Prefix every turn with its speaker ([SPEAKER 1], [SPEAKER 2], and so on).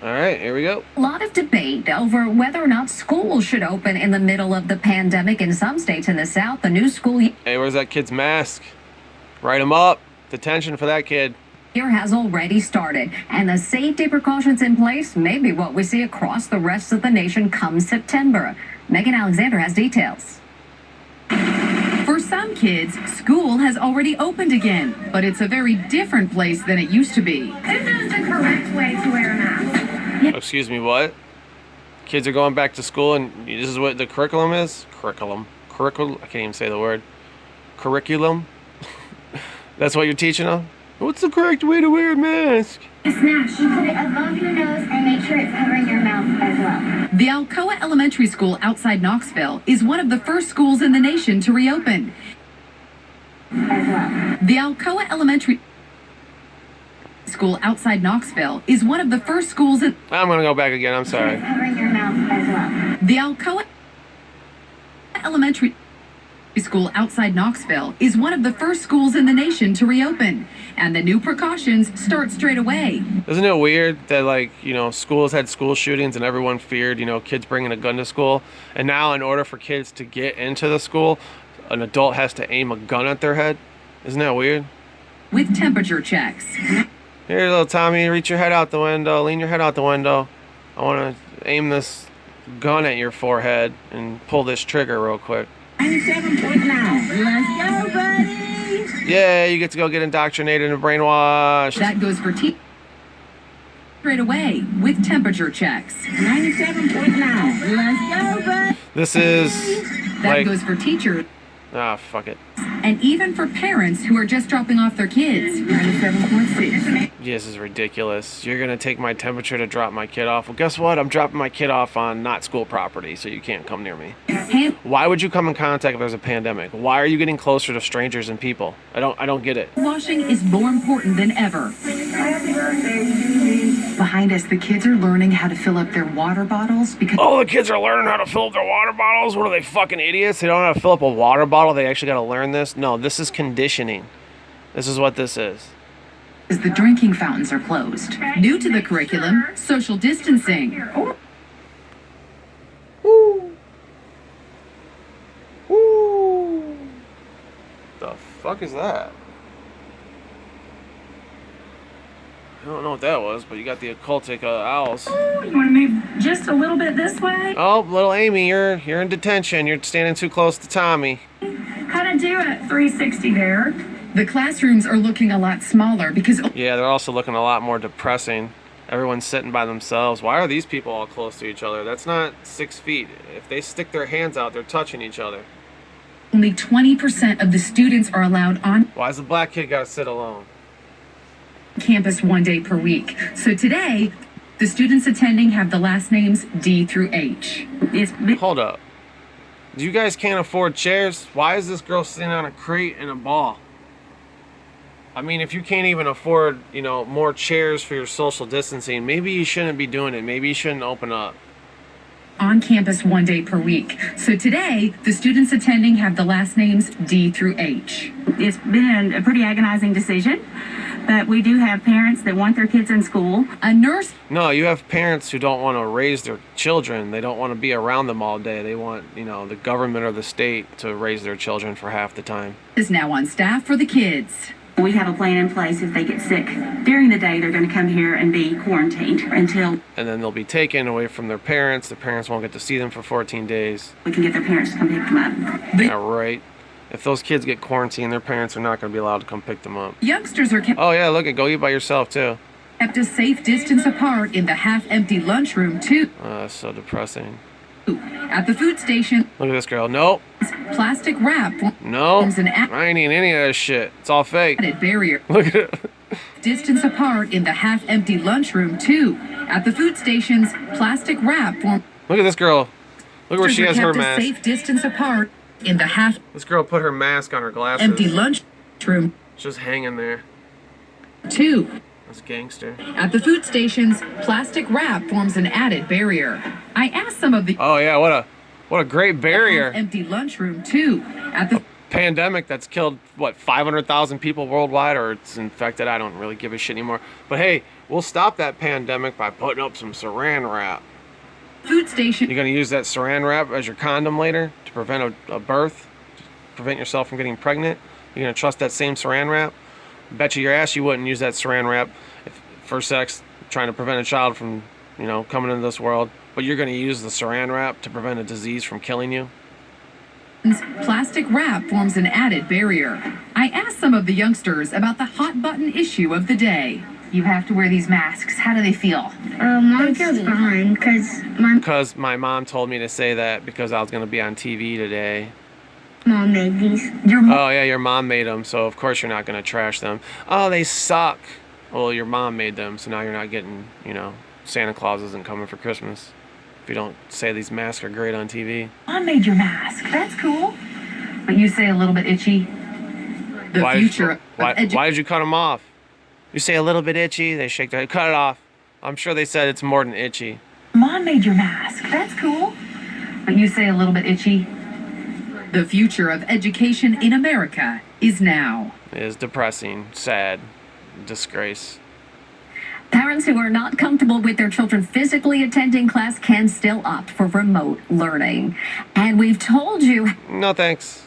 [SPEAKER 1] All right, here we go.
[SPEAKER 2] A lot of debate over whether or not schools should open in the middle of the pandemic. In some states in the South, the new school
[SPEAKER 1] Hey, where's that kid's mask? Write him up. Detention for that kid.
[SPEAKER 2] year has already started, and the safety precautions in place may be what we see across the rest of the nation come September. Megan Alexander has details.
[SPEAKER 3] For some kids, school has already opened again, but it's a very different place than it used to be.
[SPEAKER 4] This is the correct way to wear a mask.
[SPEAKER 1] Excuse me, what? Kids are going back to school and this is what the curriculum is? Curriculum. I can't even say the word. Curriculum? That's what you're teaching them? What's the correct way to wear a mask?
[SPEAKER 4] Snatch. You put it above your nose and make sure it's covering your mouth as well.
[SPEAKER 3] The Alcoa Elementary School outside Knoxville is one of the first schools in the nation to reopen. The Alcoa Elementary School outside Knoxville is one of the first schools in...
[SPEAKER 1] I'm going to go back again. I'm sorry.
[SPEAKER 4] It's covering your mouth as well.
[SPEAKER 3] The Alcoa Elementary School outside Knoxville is one of the first schools in the nation to reopen, and the new precautions start straight away.
[SPEAKER 1] Isn't it weird that, like, you know, schools had school shootings and everyone feared, you know, kids bringing a gun to school, and now in order for kids to get into the school, an adult has to aim a gun at their head? Isn't that weird?
[SPEAKER 3] With temperature checks.
[SPEAKER 1] Here, little Tommy, reach your head out the window, lean your head out the window. I want to aim this gun at your forehead and pull this trigger real quick.
[SPEAKER 5] 97.9. Let's go, buddy.
[SPEAKER 1] Yeah, you get to go get indoctrinated and brainwashed.
[SPEAKER 3] That goes for straight away with temperature checks.
[SPEAKER 5] 97.9. Let's go, buddy.
[SPEAKER 1] This is
[SPEAKER 3] That
[SPEAKER 1] like,
[SPEAKER 3] goes for teachers
[SPEAKER 1] fuck it.
[SPEAKER 3] and even for parents who are just dropping off their kids.
[SPEAKER 5] 97.6.
[SPEAKER 1] This is ridiculous. You're gonna take my temperature to drop my kid off. Well, guess what? I'm dropping my kid off on not school property, so you can't come near me. Why would you come in contact if there's a pandemic? Why are you getting closer to strangers and people? I don't get it.
[SPEAKER 3] Washing is more important than ever. Behind us, the kids are learning how to fill up their water bottles because
[SPEAKER 1] Oh, the kids are learning how to fill up their water bottles? What are they, fucking idiots? They don't know how to fill up a water bottle? They actually gotta learn this? No, this is conditioning. This is what this is.
[SPEAKER 3] the drinking fountains are closed. New to the curriculum, social distancing.
[SPEAKER 1] The fuck is that? I don't know what that was, but you got the occultic owls.
[SPEAKER 4] You want to move just a little bit this way?
[SPEAKER 1] Oh, little Amy, you're in detention. You're standing too close to Tommy.
[SPEAKER 4] Kind of do it 360 there.
[SPEAKER 3] The classrooms are looking a lot smaller because
[SPEAKER 1] Yeah, they're also looking a lot more depressing. Everyone's sitting by themselves. Why are these people all close to each other? That's not 6 feet. If they stick their hands out, they're touching each other.
[SPEAKER 3] only 20% of the students are allowed on
[SPEAKER 1] Why's the black kid gotta sit alone?
[SPEAKER 3] campus 1 day per week. So today, the students attending have the last names D through H.
[SPEAKER 1] Hold up. You guys can't afford chairs? Why is this girl sitting on a crate and a ball? I mean, if you can't even afford, you know, more chairs for your social distancing, maybe you shouldn't be doing it. Maybe you shouldn't open up.
[SPEAKER 3] On campus 1 day per week. So today, the students attending have the last names D through H.
[SPEAKER 6] It's been a pretty agonizing decision, but we do have parents that want their kids in school.
[SPEAKER 3] A nurse
[SPEAKER 1] No, you have parents who don't want to raise their children. They don't want to be around them all day. They want, you know, the government or the state to raise their children for half the time.
[SPEAKER 3] is now on staff for the kids.
[SPEAKER 6] We have a plan in place. If they get sick during the day, they're going to come here and be quarantined until
[SPEAKER 1] And then they'll be taken away from their parents. Their parents won't get to see them for 14 days.
[SPEAKER 6] we can get their parents to come pick them up.
[SPEAKER 1] Yeah, right. If those kids get quarantined, their parents are not going to be allowed to come pick them up.
[SPEAKER 3] Youngsters are kept
[SPEAKER 1] Oh, yeah, look, go eat by yourself, too.
[SPEAKER 3] a safe distance apart in the half-empty lunchroom, too.
[SPEAKER 1] That's so depressing.
[SPEAKER 3] At the food station,
[SPEAKER 1] Look at this girl. Nope.
[SPEAKER 3] plastic wrap
[SPEAKER 1] No.
[SPEAKER 3] forms an
[SPEAKER 1] I ain't eating any of this shit. It's all fake.
[SPEAKER 3] added barrier.
[SPEAKER 1] Look at it.
[SPEAKER 3] Distance apart in the half-empty lunchroom, too. At the food stations, plastic wrap forms
[SPEAKER 1] Look at this girl. Look where she has her
[SPEAKER 3] kept a
[SPEAKER 1] mask.
[SPEAKER 3] safe distance apart in the half-empty
[SPEAKER 1] This girl put her mask on her glasses.
[SPEAKER 3] lunchroom,
[SPEAKER 1] Just hanging there.
[SPEAKER 3] too.
[SPEAKER 1] That's gangster.
[SPEAKER 3] At the food stations, plastic wrap forms an added barrier. I asked some of the
[SPEAKER 1] Oh, yeah, what a great barrier.
[SPEAKER 3] empty lunchroom, too. At the
[SPEAKER 1] pandemic that's killed, what, 500,000 people worldwide, or it's infected. I don't really give a shit anymore. But hey, we'll stop that pandemic by putting up some saran wrap.
[SPEAKER 3] Food station.
[SPEAKER 1] You're going to use that saran wrap as your condom later to prevent a birth, to prevent yourself from getting pregnant. You're going to trust that same saran wrap? Bet you your ass you wouldn't use that saran wrap for sex, trying to prevent a child from, coming into this world. But you're going to use the saran wrap to prevent a disease from killing you?
[SPEAKER 3] Plastic wrap forms an added barrier. I asked some of the youngsters about the hot button issue of the day. You have to wear these masks. How do they feel?
[SPEAKER 4] Mine feels fine
[SPEAKER 1] Because my mom told me to say that because I was going to be on TV today.
[SPEAKER 4] mom made these.
[SPEAKER 1] Oh, yeah, your mom made them, so of course you're not going to trash them. Oh, they suck. Well, your mom made them, so now you're not getting, Santa Claus isn't coming for Christmas if you don't say these masks are great on TV.
[SPEAKER 3] Mom made your mask. That's cool. But you say a little bit itchy.
[SPEAKER 1] Why did you cut them off? You say a little bit itchy, they shake their head. Cut it off. I'm sure they said it's more than itchy.
[SPEAKER 3] Mom made your mask. That's cool. But you say a little bit itchy. The future of education in America is now.
[SPEAKER 1] It is depressing, sad, disgrace.
[SPEAKER 2] Parents who are not comfortable with their children physically attending class can still opt for remote learning. And we've told you...
[SPEAKER 1] No thanks.